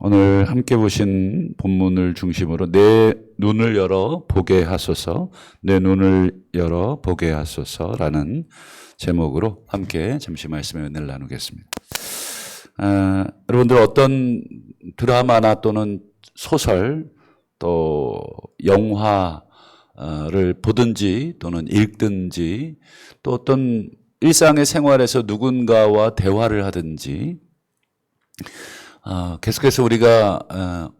오늘 함께 보신 본문을 중심으로 내 눈을 열어 보게 하소서, 내 눈을 열어 보게 하소서라는 제목으로 함께 잠시 말씀의 은혜를 나누겠습니다. 여러분들 어떤 드라마나 또는 소설 또 영화를 보든지 또는 읽든지 또 어떤 일상의 생활에서 누군가와 대화를 하든지 계속해서 우리가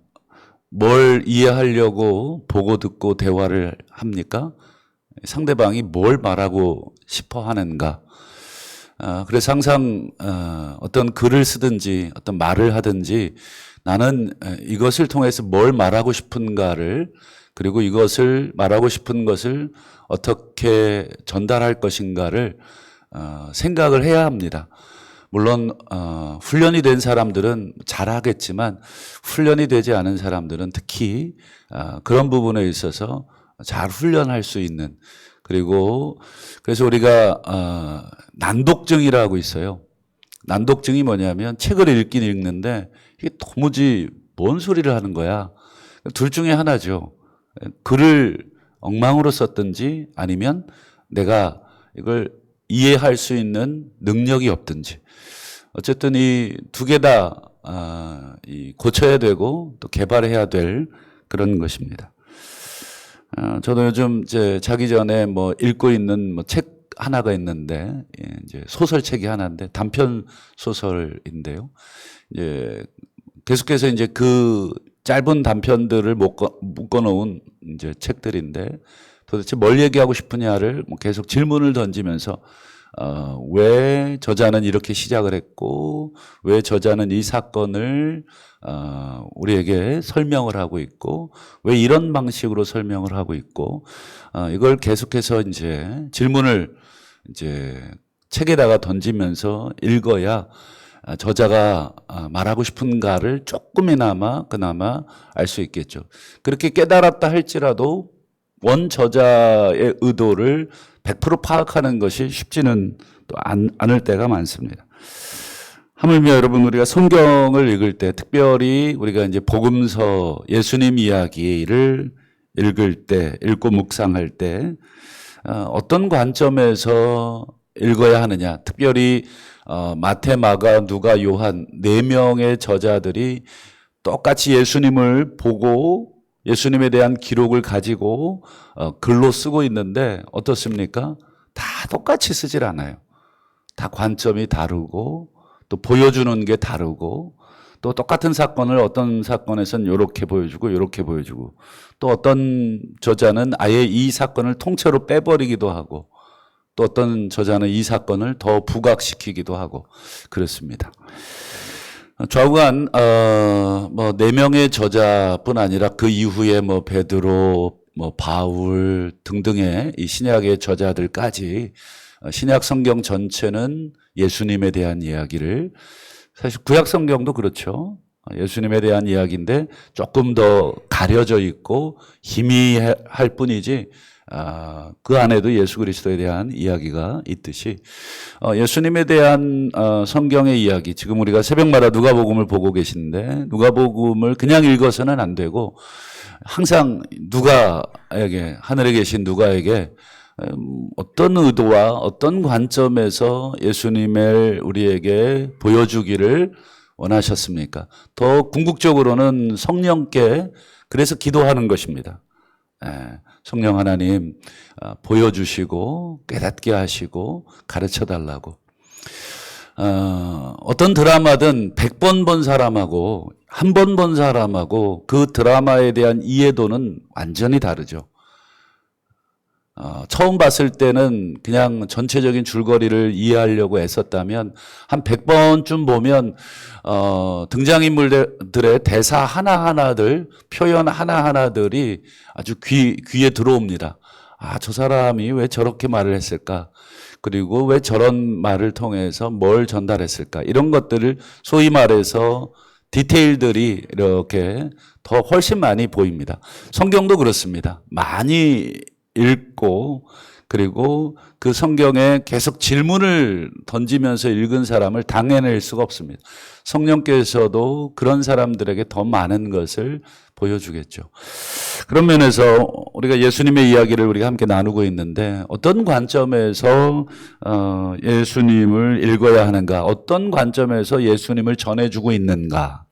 뭘 이해하려고 보고 듣고 대화를 합니까? 상대방이 뭘 말하고 싶어 하는가? 그래서 항상 어떤 글을 쓰든지 어떤 말을 하든지 나는 이것을 통해서 뭘 말하고 싶은가를, 그리고 이것을 말하고 싶은 것을 어떻게 전달할 것인가를 생각을 해야 합니다. 물론 훈련이 된 사람들은 잘하겠지만 훈련이 되지 않은 사람들은 특히 그런 부분에 있어서 잘 훈련할 수 있는, 그리고 그래서 우리가 난독증이라고 있어요. 난독증이 뭐냐면 책을 읽긴 읽는데 이게 도무지 뭔 소리를 하는 거야. 둘 중에 하나죠. 글을 엉망으로 썼든지 아니면 내가 이걸 이해할 수 있는 능력이 없든지, 어쨌든 이 두 개 다 고쳐야 되고 또 개발해야 될 그런 것입니다. 저도 요즘 이제 자기 전에 뭐 읽고 있는 뭐 책 하나가 있는데, 이제 소설책이 하나인데 단편 소설인데요. 이제 계속해서 이제 그 짧은 단편들을 묶어 놓은 이제 책들인데, 도대체 뭘 얘기하고 싶으냐를 뭐 계속 질문을 던지면서 왜 저자는 이렇게 시작을 했고, 왜 저자는 이 사건을 우리에게 설명을 하고 있고, 왜 이런 방식으로 설명을 하고 있고, 이걸 계속해서 이제 질문을 이제 책에다가 던지면서 읽어야 저자가 말하고 싶은가를 조금이나마 그나마 알 수 있겠죠. 그렇게 깨달았다 할지라도 원 저자의 의도를 100% 파악하는 것이 쉽지는 또 않을 때가 많습니다. 하물며 여러분, 우리가 성경을 읽을 때, 특별히 우리가 이제 복음서, 예수님 이야기를 읽을 때, 읽고 묵상할 때 어떤 관점에서 읽어야 하느냐. 특별히 마태, 마가, 누가, 요한 4명의 저자들이 똑같이 예수님을 보고 예수님에 대한 기록을 가지고 글로 쓰고 있는데 어떻습니까? 다 똑같이 쓰질 않아요. 다 관점이 다르고 또 보여주는 게 다르고, 또 똑같은 사건을 어떤 사건에서는 이렇게 보여주고 이렇게 보여주고, 또 어떤 저자는 아예 이 사건을 통째로 빼버리기도 하고, 또 어떤 저자는 이 사건을 더 부각시키기도 하고 그렇습니다. 좌우간 뭐 4명의 저자뿐 아니라 그 이후에 뭐 베드로, 뭐 바울 등등의 이 신약의 저자들까지 신약 성경 전체는 예수님에 대한 이야기를, 사실 구약 성경도 그렇죠. 예수님에 대한 이야기인데 조금 더 가려져 있고 희미할 뿐이지 그 안에도 예수 그리스도에 대한 이야기가 있듯이 예수님에 대한 성경의 이야기, 지금 우리가 새벽마다 누가복음을 보고 계신데 누가복음을 그냥 읽어서는 안 되고 항상 누가에게, 하늘에 계신 누가에게 어떤 의도와 어떤 관점에서 예수님을 우리에게 보여주기를 원하셨습니까? 더 궁극적으로는 성령께 그래서 기도하는 것입니다. 성령 하나님 보여주시고 깨닫게 하시고 가르쳐달라고. 어떤 드라마든 100번 본 사람하고 한 번 본 사람하고 그 드라마에 대한 이해도는 완전히 다르죠. 처음 봤을 때는 그냥 전체적인 줄거리를 이해하려고 애썼다면 한 100번쯤 보면 등장인물들의 대사 하나하나들, 표현 하나하나들이 아주 귀에 들어옵니다. 저 사람이 왜 저렇게 말을 했을까? 그리고 왜 저런 말을 통해서 뭘 전달했을까? 이런 것들을 소위 말해서 디테일들이 이렇게 더 훨씬 많이 보입니다. 성경도 그렇습니다. 많이 읽고 그리고 그 성경에 계속 질문을 던지면서 읽은 사람을 당해낼 수가 없습니다. 성령께서도 그런 사람들에게 더 많은 것을 보여주겠죠. 그런 면에서 우리가 예수님의 이야기를 우리가 함께 나누고 있는데 어떤 관점에서 예수님을 읽어야 하는가, 어떤 관점에서 예수님을 전해주고 있는가,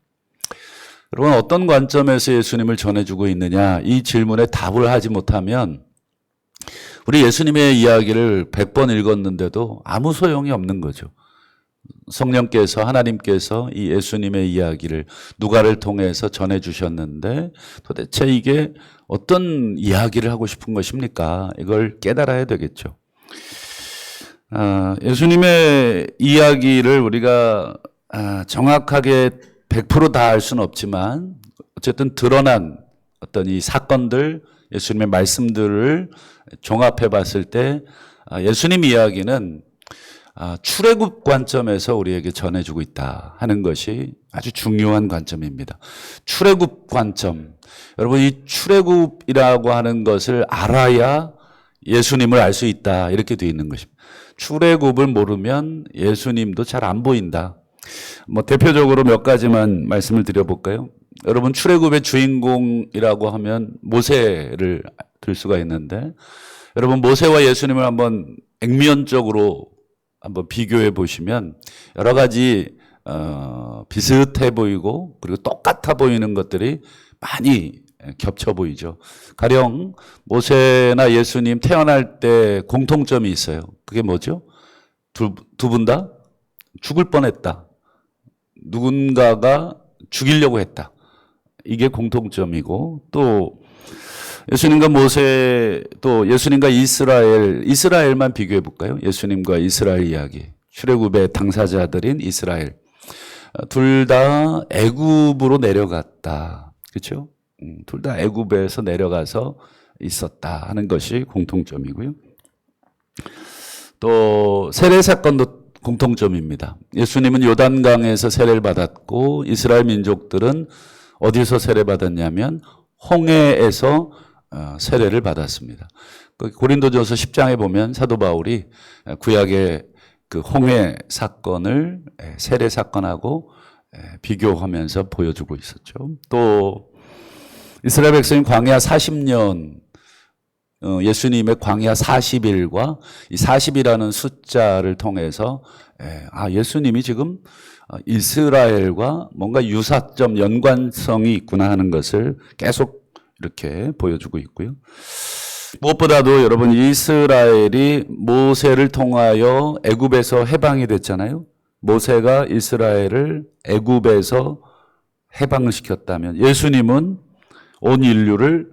여러분 어떤 관점에서 예수님을 전해주고 있느냐, 이 질문에 답을 하지 못하면 우리 예수님의 이야기를 100번 읽었는데도 아무 소용이 없는 거죠. 성령께서, 하나님께서 이 예수님의 이야기를 누가를 통해서 전해주셨는데 도대체 이게 어떤 이야기를 하고 싶은 것입니까? 이걸 깨달아야 되겠죠. 예수님의 이야기를 우리가 정확하게 100% 다 알 수는 없지만 어쨌든 드러난 어떤 이 사건들, 예수님의 말씀들을 종합해 봤을 때 예수님 이야기는 출애굽 관점에서 우리에게 전해주고 있다 하는 것이 아주 중요한 관점입니다. 출애굽 관점. 여러분 이 출애굽이라고 하는 것을 알아야 예수님을 알 수 있다 이렇게 되어 있는 것입니다. 출애굽을 모르면 예수님도 잘 안 보인다. 대표적으로 몇 가지만 말씀을 드려볼까요? 여러분 출애굽의 주인공이라고 하면 모세를 들 수가 있는데 여러분 모세와 예수님을 한번 액면적으로 한번 비교해 보시면 여러 가지 비슷해 보이고 그리고 똑같아 보이는 것들이 많이 겹쳐 보이죠. 가령 모세나 예수님 태어날 때 공통점이 있어요. 그게 뭐죠? 두 분 다 죽을 뻔했다. 누군가가 죽이려고 했다. 이게 공통점이고 또 예수님과 모세 또 예수님과 이스라엘만 비교해 볼까요? 예수님과 이스라엘 이야기. 출애굽의 당사자들인 이스라엘. 둘 다 애굽으로 내려갔다. 그렇죠? 둘 다 애굽에서 내려가서 있었다 하는 것이 공통점이고요. 또 세례 사건도 공통점입니다. 예수님은 요단강에서 세례를 받았고 이스라엘 민족들은 어디서 세례 받았냐면 홍해에서 세례를 받았습니다. 고린도전서 10장에 보면 사도 바울이 구약의 그 홍해 사건을 세례 사건하고 비교하면서 보여주고 있었죠. 또 이스라엘 백성인 광야 40년 예수님의 광야 40일과 이 40이라는 숫자를 통해서 예수님이 지금 이스라엘과 뭔가 유사점, 연관성이 있구나 하는 것을 계속 이렇게 보여주고 있고요. 무엇보다도 여러분 이스라엘이 모세를 통하여 애굽에서 해방이 됐잖아요. 모세가 이스라엘을 애굽에서 해방시켰다면 예수님은 온 인류를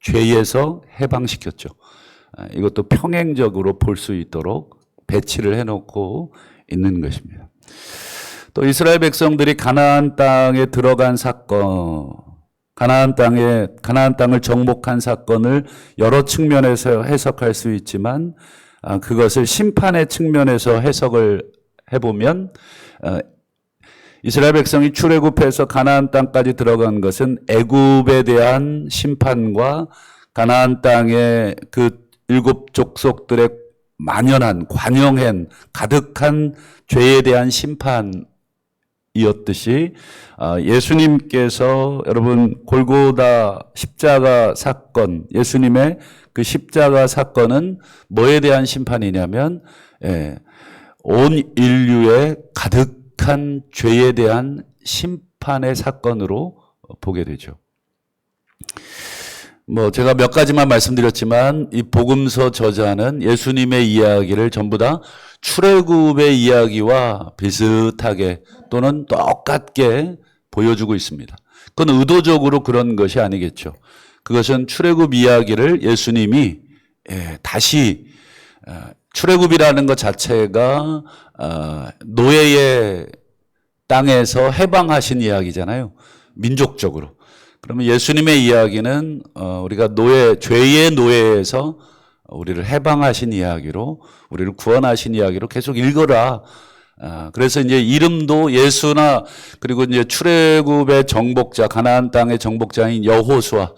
죄에서 해방시켰죠. 이것도 평행적으로 볼 수 있도록 배치를 해놓고 있는 것입니다. 또 이스라엘 백성들이 가나안 땅에 들어간 사건, 가나안 땅을 정복한 사건을 여러 측면에서 해석할 수 있지만 그것을 심판의 측면에서 해석을 해보면 이스라엘 백성이 출애굽해서 가나안 땅까지 들어간 것은 애굽에 대한 심판과 가나안 땅의 그 일곱 족속들의 만연한 관영한 가득한 죄에 대한 심판이었듯이 예수님께서 여러분 골고다 십자가 사건, 예수님의 그 십자가 사건은 뭐에 대한 심판이냐면 온 인류의 가득한 죄에 대한 심판의 사건으로 보게 되죠. 제가 몇 가지만 말씀드렸지만 이 복음서 저자는 예수님의 이야기를 전부 다 출애굽의 이야기와 비슷하게 또는 똑같게 보여주고 있습니다. 그건 의도적으로 그런 것이 아니겠죠. 그것은 출애굽 이야기를 예수님이 다시 출애굽이라는 것 자체가 노예의 땅에서 해방하신 이야기잖아요. 민족적으로. 그러면 예수님의 이야기는 우리가 죄의 노예에서 우리를 해방하신 이야기로, 우리를 구원하신 이야기로 계속 읽어라. 그래서 이제 이름도 예수나 그리고 이제 출애굽의 정복자, 가나안 땅의 정복자인 여호수아,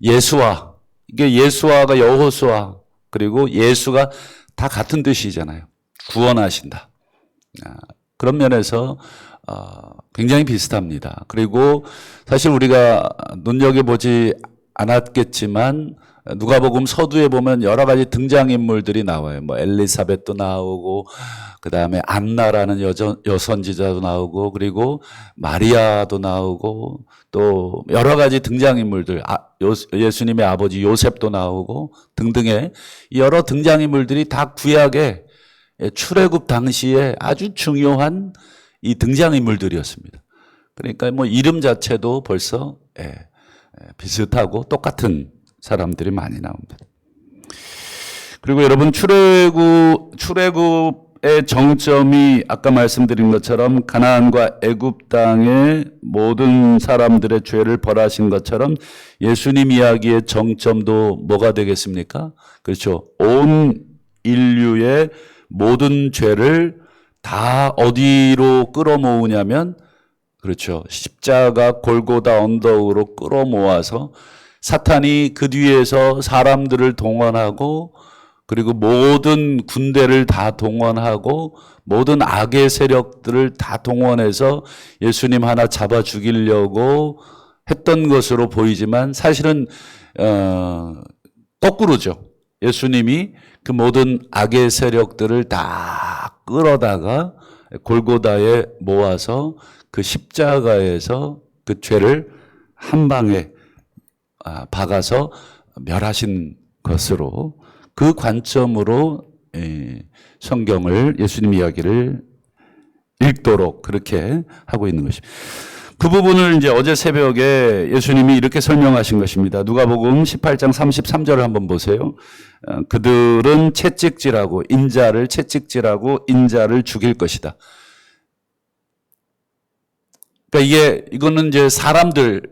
예수아, 이게 예수아가 여호수아, 그리고 예수가 다 같은 뜻이잖아요. 구원하신다. 그런 면에서 굉장히 비슷합니다. 그리고 사실 우리가 눈여겨보지 않았겠지만 누가복음 서두에 보면 여러 가지 등장인물들이 나와요. 뭐 엘리사벳도 나오고 그다음에 안나라는 여선지자도 나오고 그리고 마리아도 나오고 또 여러 가지 등장인물들 예수님의 아버지 요셉도 나오고 등등의 여러 등장인물들이 다 구약의 출애굽 당시에 아주 중요한 이 등장인물들이었습니다. 그러니까 뭐 이름 자체도 벌써 비슷하고 똑같은 사람들이 많이 나옵니다. 그리고 여러분 출애굽의 정점이 아까 말씀드린 것처럼 가나안과 애굽 땅의 모든 사람들의 죄를 벌하신 것처럼 예수님 이야기의 정점도 뭐가 되겠습니까? 그렇죠. 온 인류의 모든 죄를 다 어디로 끌어모으냐면 그렇죠. 십자가 골고다 언덕으로 끌어모아서 사탄이 그 뒤에서 사람들을 동원하고 그리고 모든 군대를 다 동원하고 모든 악의 세력들을 다 동원해서 예수님 하나 잡아 죽이려고 했던 것으로 보이지만 사실은 거꾸로죠. 예수님이 그 모든 악의 세력들을 다 끌어다가 골고다에 모아서 그 십자가에서 그 죄를 한 방에 박아서 멸하신 것으로 그 관점으로 성경을 예수님 이야기를 읽도록 그렇게 하고 있는 것입니다. 그 부분을 이제 어제 새벽에 예수님이 이렇게 설명하신 것입니다. 누가복음 18장 33절을 한번 보세요. 그들은 채찍질하고 인자를 채찍질하고 인자를 죽일 것이다. 그러니까 이거는 이제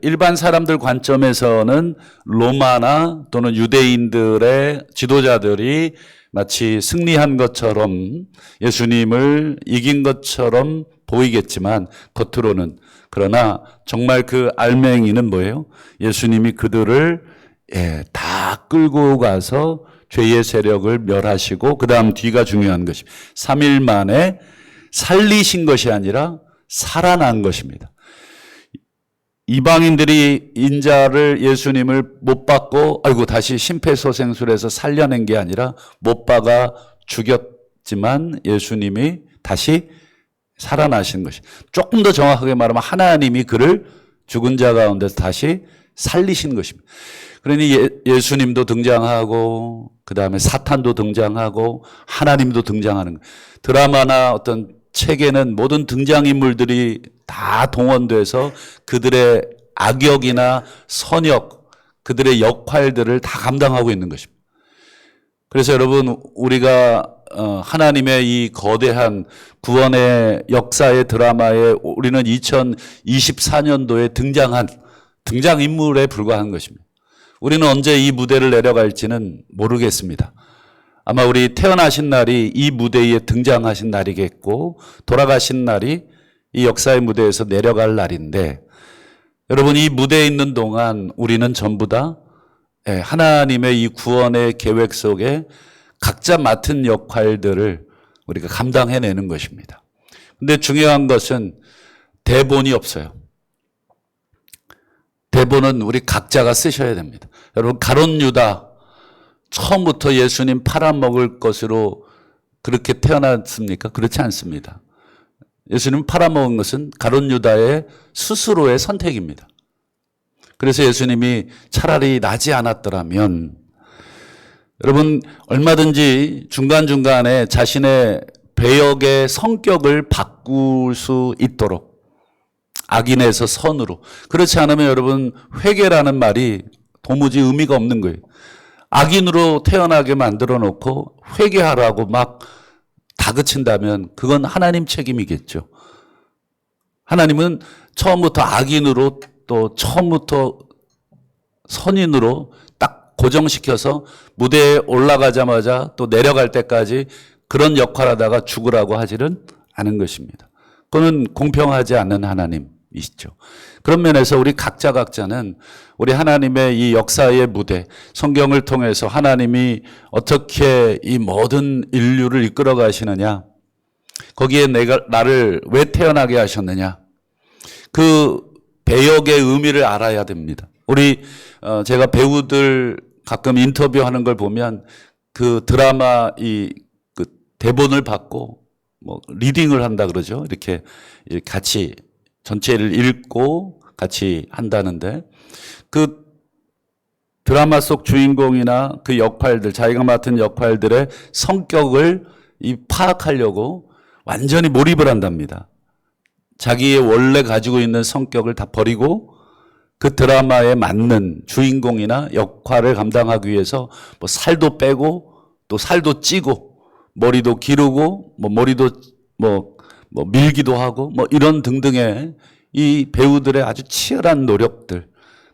일반 사람들 관점에서는 로마나 또는 유대인들의 지도자들이 마치 승리한 것처럼 예수님을 이긴 것처럼 보이겠지만 겉으로는 그러나 정말 그 알맹이는 뭐예요? 예수님이 그들을 다 끌고 가서 죄의 세력을 멸하시고 그 다음 뒤가 중요한 것입니다. 3일 만에 살리신 것이 아니라 살아난 것입니다. 이방인들이 인자를 예수님을 못 박고 다시 심폐소생술해서 살려낸 게 아니라 못 박아 죽였지만 예수님이 다시 살아나신 것이 조금 더 정확하게 말하면 하나님이 그를 죽은 자 가운데서 다시 살리신 것입니다. 그러니 예수님도 등장하고 그 다음에 사탄도 등장하고 하나님도 등장하는 거예요. 드라마나 어떤 책에는 모든 등장인물들이 다 동원돼서 그들의 악역이나 선역, 그들의 역할들을 다 감당하고 있는 것입니다. 그래서 여러분 우리가 하나님의 이 거대한 구원의 역사의 드라마에 우리는 2024년도에 등장한 등장인물에 불과한 것입니다. 우리는 언제 이 무대를 내려갈지는 모르겠습니다. 아마 우리 태어나신 날이 이 무대 위에 등장하신 날이겠고 돌아가신 날이 이 역사의 무대에서 내려갈 날인데 여러분 이 무대에 있는 동안 우리는 전부 다 하나님의 이 구원의 계획 속에 각자 맡은 역할들을 우리가 감당해내는 것입니다. 근데 중요한 것은 대본이 없어요. 대본은 우리 각자가 쓰셔야 됩니다. 여러분 가룟 유다 처음부터 예수님 팔아먹을 것으로 그렇게 태어났습니까? 그렇지 않습니다. 예수님 팔아먹은 것은 가룟 유다의 스스로의 선택입니다. 그래서 예수님이 차라리 나지 않았더라면 여러분 얼마든지 중간중간에 자신의 배역의 성격을 바꿀 수 있도록 악인에서 선으로 그렇지 않으면 여러분 회개라는 말이 도무지 의미가 없는 거예요. 악인으로 태어나게 만들어 놓고 회개하라고 막 다그친다면 그건 하나님 책임이겠죠. 하나님은 처음부터 악인으로 또 처음부터 선인으로 딱 고정시켜서 무대에 올라가자마자 또 내려갈 때까지 그런 역할하다가 죽으라고 하지는 않은 것입니다. 그거는 공평하지 않은 하나님이죠. 하나님이시죠. 그런 면에서 우리 각자는 우리 하나님의 이 역사의 무대, 성경을 통해서 하나님이 어떻게 이 모든 인류를 이끌어 가시느냐, 거기에 나를 왜 태어나게 하셨느냐, 그 배역의 의미를 알아야 됩니다. 제가 배우들 가끔 인터뷰하는 걸 보면 그 드라마 그 대본을 받고 뭐 리딩을 한다 그러죠. 이렇게 같이 전체를 읽고 같이 한다는데, 그 드라마 속 주인공이나 그 역할들, 자기가 맡은 역할들의 성격을 파악하려고 완전히 몰입을 한답니다. 자기의 원래 가지고 있는 성격을 다 버리고 그 드라마에 맞는 주인공이나 역할을 감당하기 위해서 뭐 살도 빼고 또 살도 찌고 머리도 기르고 뭐 머리도 뭐 밀기도 하고 뭐 이런 등등의 이 배우들의 아주 치열한 노력들.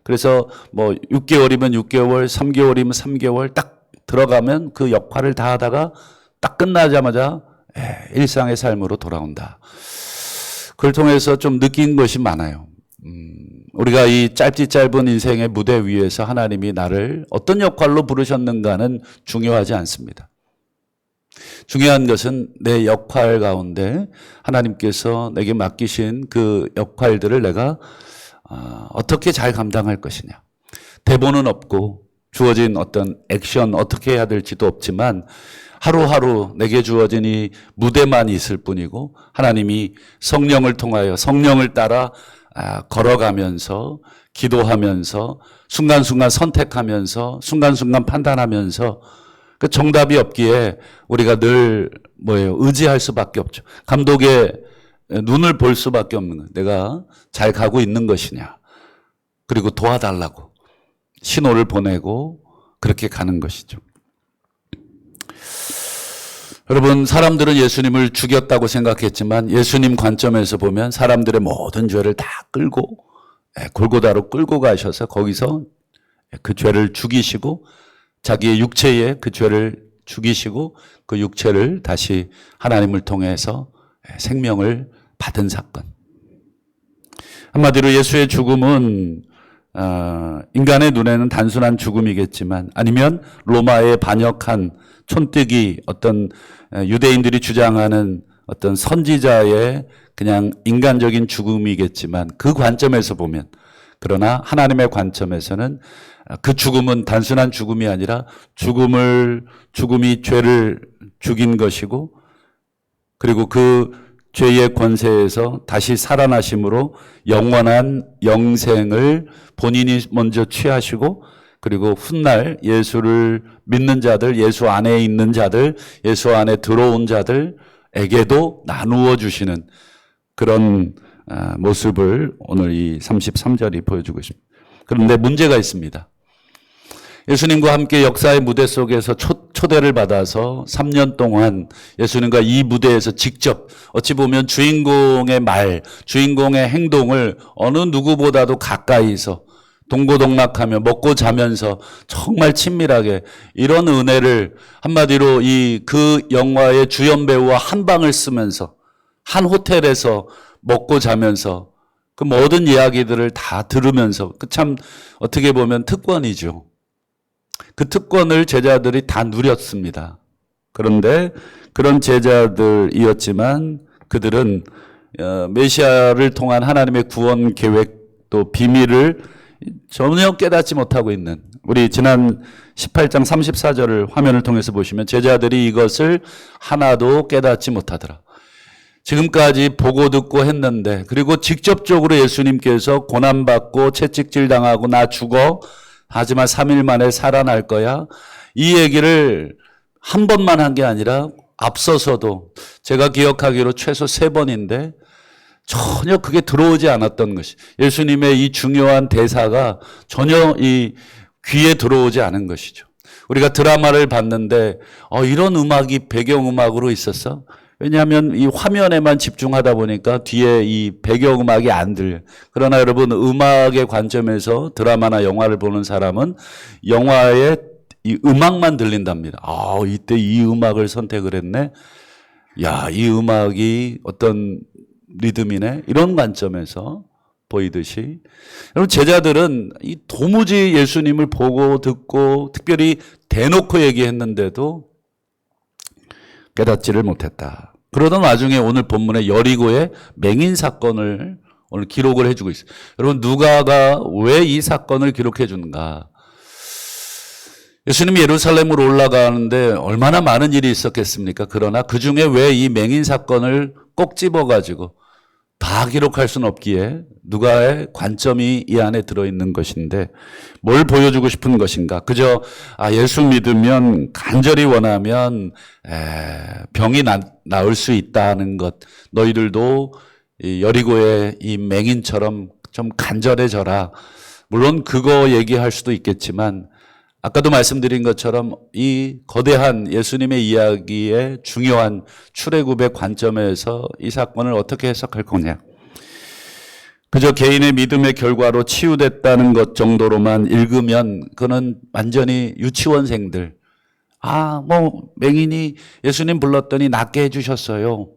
그래서 뭐 6개월이면 6개월, 3개월이면 3개월 딱 들어가면 그 역할을 다 하다가 딱 끝나자마자 일상의 삶으로 돌아온다. 그걸 통해서 좀 느낀 것이 많아요. 우리가 이 짧은 인생의 무대 위에서 하나님이 나를 어떤 역할로 부르셨는가는 중요하지 않습니다. 중요한 것은 내 역할 가운데 하나님께서 내게 맡기신 그 역할들을 내가 어떻게 잘 감당할 것이냐. 대본은 없고 주어진 어떤 액션 어떻게 해야 될지도 없지만 하루하루 내게 주어진 이 무대만 있을 뿐이고 하나님이 성령을 통하여 성령을 따라 걸어가면서 기도하면서 순간순간 선택하면서 순간순간 판단하면서 그 정답이 없기에 우리가 늘 의지할 수밖에 없죠. 감독의 눈을 볼 수밖에 없는 거예요. 내가 잘 가고 있는 것이냐. 그리고 도와달라고 신호를 보내고 그렇게 가는 것이죠. 여러분, 사람들은 예수님을 죽였다고 생각했지만 예수님 관점에서 보면 사람들의 모든 죄를 다 끌고 골고다로 끌고 가셔서 거기서 그 죄를 죽이시고 자기의 육체에 그 죄를 죽이시고 그 육체를 다시 하나님을 통해서 생명을 받은 사건. 한마디로 예수의 죽음은 인간의 눈에는 단순한 죽음이겠지만 아니면 로마에 반역한 촌뜨기 어떤 유대인들이 주장하는 어떤 선지자의 그냥 인간적인 죽음이겠지만 그 관점에서 보면, 그러나 하나님의 관점에서는 그 죽음은 단순한 죽음이 아니라 죽음이 죄를 죽인 것이고 그리고 그 죄의 권세에서 다시 살아나심으로 영원한 영생을 본인이 먼저 취하시고 그리고 훗날 예수를 믿는 자들, 예수 안에 있는 자들, 예수 안에 들어온 자들에게도 나누어 주시는 그런 모습을 오늘 이 33절이 보여주고 있습니다. 그런데 문제가 있습니다. 예수님과 함께 역사의 무대 속에서 초대를 받아서 3년 동안 예수님과 이 무대에서 직접 어찌 보면 주인공의 말, 주인공의 행동을 어느 누구보다도 가까이서 동고동락하며 먹고 자면서 정말 친밀하게 이런 은혜를 한마디로 그 영화의 주연 배우와 한 방을 쓰면서 한 호텔에서 먹고 자면서 그 모든 이야기들을 다 들으면서 그 참 어떻게 보면 특권이죠. 그 특권을 제자들이 다 누렸습니다. 그런데 그런 제자들이었지만 그들은 메시아를 통한 하나님의 구원 계획 또 비밀을 전혀 깨닫지 못하고 있는, 우리 지난 18장 34절을 화면을 통해서 보시면 제자들이 이것을 하나도 깨닫지 못하더라. 지금까지 보고 듣고 했는데, 그리고 직접적으로 예수님께서 고난받고 채찍질 당하고 나 죽어 하지만 3일 만에 살아날 거야, 이 얘기를 한 번만 한 게 아니라 앞서서도 제가 기억하기로 최소 3번인데 전혀 그게 들어오지 않았던 것이, 예수님의 이 중요한 대사가 전혀 이 귀에 들어오지 않은 것이죠. 우리가 드라마를 봤는데 이런 음악이 배경음악으로 있었어? 왜냐하면 이 화면에만 집중하다 보니까 뒤에 이 배경음악이 안 들려요. 그러나 여러분, 음악의 관점에서 드라마나 영화를 보는 사람은 영화의 이 음악만 들린답니다. 이때 이 음악을 선택을 했네. 야, 이 음악이 어떤 리듬이네. 이런 관점에서 보이듯이 여러분 제자들은 이 도무지 예수님을 보고 듣고 특별히 대놓고 얘기했는데도 깨닫지를 못했다. 그러던 와중에 오늘 본문의 여리고의 맹인 사건을 오늘 기록을 해주고 있어요. 여러분 누가가 왜 이 사건을 기록해 주는가? 예수님이 예루살렘으로 올라가는데 얼마나 많은 일이 있었겠습니까? 그러나 그중에 왜 이 맹인 사건을 꼭 집어가지고 다 기록할 수는 없기에 누가의 관점이 이 안에 들어있는 것인데 뭘 보여주고 싶은 것인가? 그저 예수 믿으면 간절히 원하면 병이 나을 수 있다는 것, 너희들도 이 여리고의 이 맹인처럼 좀 간절해져라. 물론 그거 얘기할 수도 있겠지만 아까도 말씀드린 것처럼 이 거대한 예수님의 이야기의 중요한 출애굽의 관점에서 이 사건을 어떻게 해석할 거냐. 그저 개인의 믿음의 결과로 치유됐다는 것 정도로만 읽으면 그는 완전히 유치원생들. 맹인이 예수님 불렀더니 낫게 해주셨어요.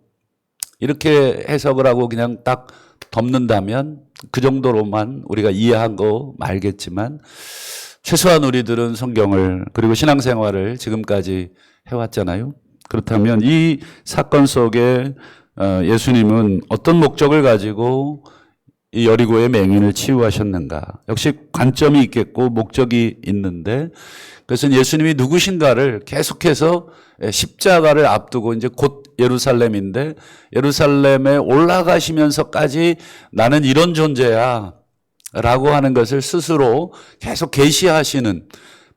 이렇게 해석을 하고 그냥 딱 덮는다면 그 정도로만 우리가 이해하고 말겠지만 최소한 우리들은 성경을 그리고 신앙생활을 지금까지 해왔잖아요. 그렇다면 이 사건 속에 예수님은 어떤 목적을 가지고 이 여리고의 맹인을 치유하셨는가? 역시 관점이 있겠고 목적이 있는데 그것은 예수님이 누구신가를 계속해서 십자가를 앞두고 이제 곧 예루살렘인데 예루살렘에 올라가시면서까지 나는 이런 존재야 라고 하는 것을 스스로 계속 계시하시는,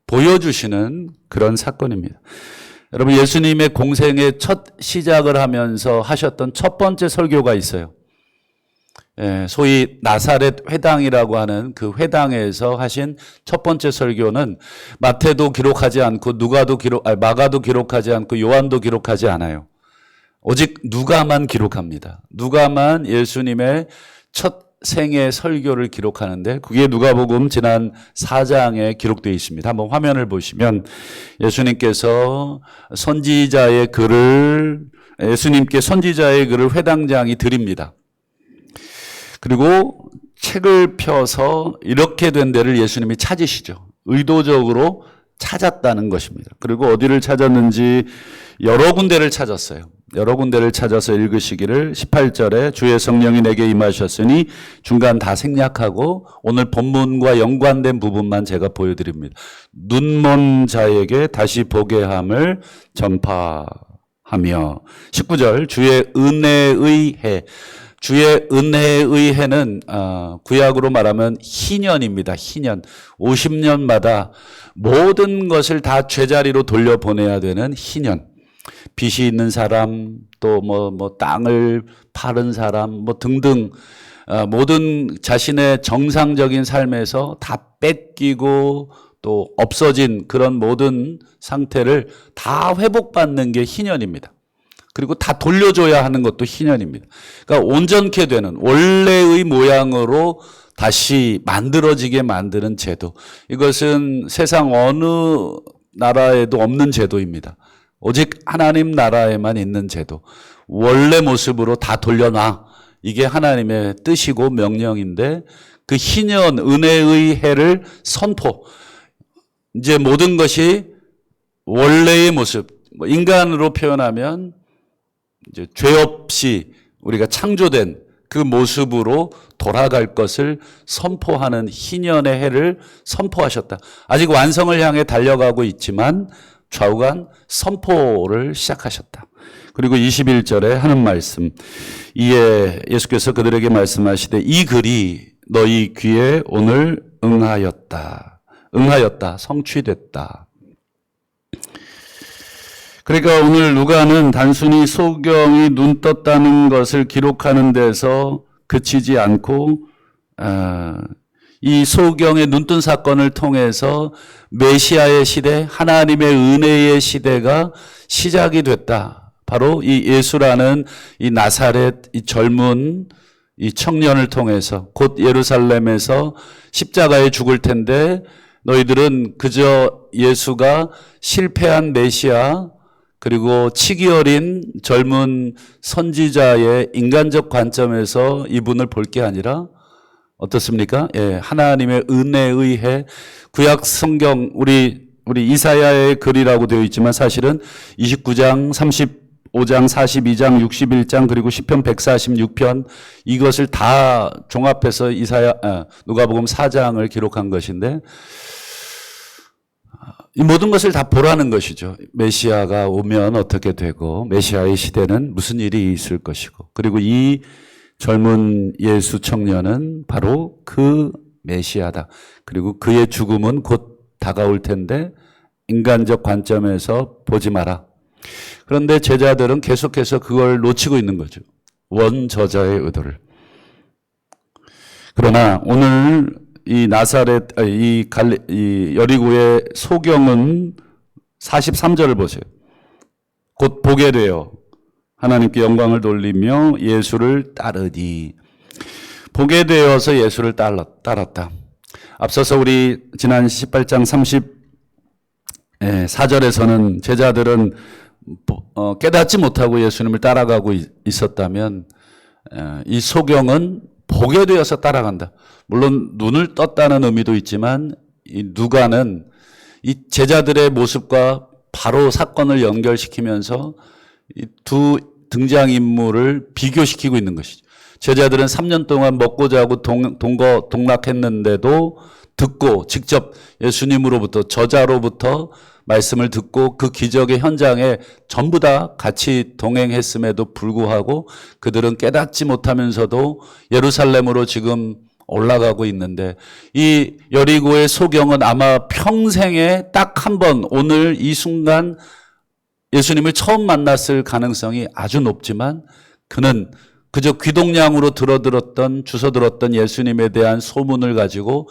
보여주시는 그런 사건입니다. 여러분 예수님의 공생의 첫 시작을 하면서 하셨던 첫 번째 설교가 있어요. 소위 나사렛 회당이라고 하는 그 회당에서 하신 첫 번째 설교는 마태도 기록하지 않고 마가도 기록하지 않고 요한도 기록하지 않아요. 오직 누가만 기록합니다. 누가만 예수님의 첫 생애 설교를 기록하는데 그게 누가복음 지난 4장에 기록되어 있습니다. 한번 화면을 보시면 예수님께 선지자의 글을 회당장이 드립니다. 그리고 책을 펴서 이렇게 된 데를 예수님이 찾으시죠. 의도적으로 찾았다는 것입니다. 그리고 어디를 찾았는지 여러 군데를 찾았어요. 여러 군데를 찾아서 읽으시기를 18절에 주의 성령이 내게 임하셨으니 중간 다 생략하고 오늘 본문과 연관된 부분만 제가 보여드립니다. 눈먼 자에게 다시 보게 함을 전파하며 19절 주의 은혜의 해. 주의 은혜의 해는 구약으로 말하면 희년입니다. 희년. 50년마다 모든 것을 다 제자리로 돌려보내야 되는 희년. 빚이 있는 사람, 또 땅을 파는 사람, 등등, 모든 자신의 정상적인 삶에서 다 뺏기고 또 없어진 그런 모든 상태를 다 회복받는 게 희년입니다. 그리고 다 돌려줘야 하는 것도 희년입니다. 그러니까 온전케 되는 원래의 모양으로 다시 만들어지게 만드는 제도. 이것은 세상 어느 나라에도 없는 제도입니다. 오직 하나님 나라에만 있는 제도. 원래 모습으로 다 돌려놔. 이게 하나님의 뜻이고 명령인데 그 희년 은혜의 해를 선포. 이제 모든 것이 원래의 모습. 인간으로 표현하면 이제 죄 없이 우리가 창조된 그 모습으로 돌아갈 것을 선포하는 희년의 해를 선포하셨다. 아직 완성을 향해 달려가고 있지만 좌우간 선포를 시작하셨다. 그리고 21절에 하는 말씀, 이에 예수께서 그들에게 말씀하시되 이 글이 너희 귀에 오늘 응하였다. 성취됐다. 그러니까 오늘 누가는 단순히 소경이 눈 떴다는 것을 기록하는 데서 그치지 않고 이 소경의 눈뜬 사건을 통해서 메시아의 시대, 하나님의 은혜의 시대가 시작이 됐다. 바로 이 예수라는 이 나사렛 이 젊은 이 청년을 통해서 곧 예루살렘에서 십자가에 죽을 텐데 너희들은 그저 예수가 실패한 메시아 그리고 치기 어린 젊은 선지자의 인간적 관점에서 이분을 볼 게 아니라 어떻습니까? 예, 하나님의 은혜에 의해 구약 성경 우리 이사야의 글이라고 되어 있지만 사실은 29장, 35장, 42장, 61장 그리고 시편 146편 이것을 다 종합해서 누가복음 4장을 기록한 것인데 이 모든 것을 다 보라는 것이죠. 메시아가 오면 어떻게 되고 메시아의 시대는 무슨 일이 있을 것이고 그리고 이 젊은 예수 청년은 바로 그 메시아다. 그리고 그의 죽음은 곧 다가올 텐데 인간적 관점에서 보지 마라. 그런데 제자들은 계속해서 그걸 놓치고 있는 거죠. 원저자의 의도를. 그러나 오늘 이 여리고의 소경은 43절을 보세요. 곧 보게 되어 하나님께 영광을 돌리며 예수를 따르니. 보게 되어서 예수를 따랐다. 앞서서 우리 지난 18장 34절에서는 제자들은 깨닫지 못하고 예수님을 따라가고 있었다면 이 소경은 보게 되어서 따라간다. 물론 눈을 떴다는 의미도 있지만 이 누가는 이 제자들의 모습과 바로 사건을 연결시키면서 이 두 등장인물을 비교시키고 있는 것이죠. 제자들은 3년 동안 먹고 자고 동락했는데도 듣고 직접 예수님으로부터 저자로부터 말씀을 듣고 그 기적의 현장에 전부 다 같이 동행했음에도 불구하고 그들은 깨닫지 못하면서도 예루살렘으로 지금 올라가고 있는데 이 여리고의 소경은 아마 평생에 딱 한 번 오늘 이 순간 예수님을 처음 만났을 가능성이 아주 높지만 그는 그저 귀동냥으로 주워들었던 예수님에 대한 소문을 가지고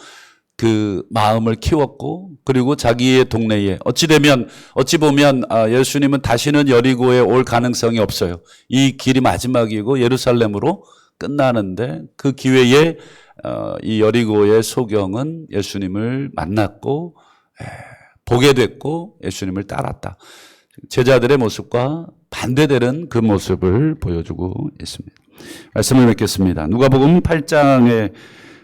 그 마음을 키웠고 그리고 자기의 동네에 어찌 보면 예수님은 다시는 여리고에 올 가능성이 없어요. 이 길이 마지막이고 예루살렘으로 끝나는데 그 기회에 이 여리고의 소경은 예수님을 만났고 보게 됐고 예수님을 따랐다. 제자들의 모습과 반대되는 그 모습을 보여주고 있습니다. 말씀을 맺겠습니다. 누가복음 8장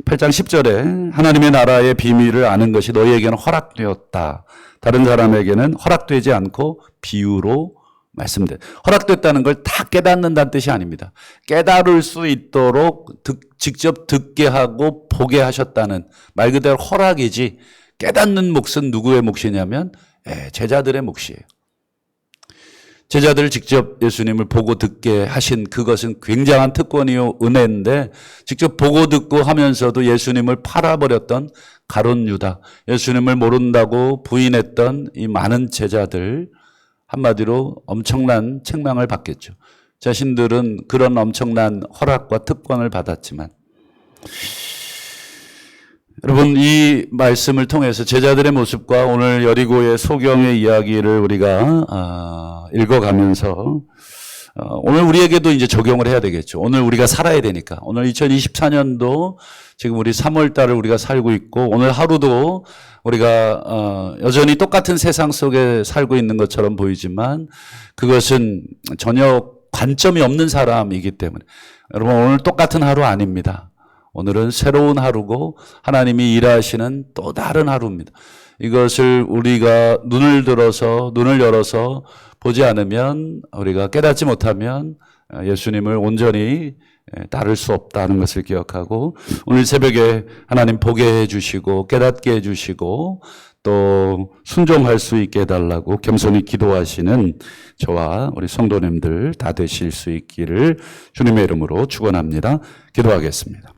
10절에 하나님의 나라의 비밀을 아는 것이 너희에게는 허락되었다. 다른 사람에게는 허락되지 않고 비유로 말씀돼. 허락됐다는 걸 다 깨닫는다는 뜻이 아닙니다. 깨달을 수 있도록 직접 듣게 하고 보게 하셨다는 말 그대로 허락이지 깨닫는 몫은 누구의 몫이냐면 제자들의 몫이에요. 제자들을 직접 예수님을 보고 듣게 하신 그것은 굉장한 특권이요 은혜인데 직접 보고 듣고 하면서도 예수님을 팔아버렸던 가룟 유다, 예수님을 모른다고 부인했던 이 많은 제자들 한마디로 엄청난 책망을 받겠죠. 자신들은 그런 엄청난 허락과 특권을 받았지만 여러분 이 말씀을 통해서 제자들의 모습과 오늘 여리고의 소경의 이야기를 우리가 읽어가면서 오늘 우리에게도 이제 적용을 해야 되겠죠. 오늘 우리가 살아야 되니까. 오늘 2024년도 지금 우리 3월 달을 우리가 살고 있고 오늘 하루도 우리가 여전히 똑같은 세상 속에 살고 있는 것처럼 보이지만 그것은 전혀 관점이 없는 사람이기 때문에 여러분 오늘 똑같은 하루 아닙니다. 오늘은 새로운 하루고 하나님이 일하시는 또 다른 하루입니다. 이것을 우리가 눈을 열어서 보지 않으면 우리가 깨닫지 못하면 예수님을 온전히 따를 수 없다는 것을 기억하고 오늘 새벽에 하나님 보게 해주시고 깨닫게 해주시고 또 순종할 수 있게 해달라고 겸손히 기도하시는 저와 우리 성도님들 다 되실 수 있기를 주님의 이름으로 축원합니다. 기도하겠습니다.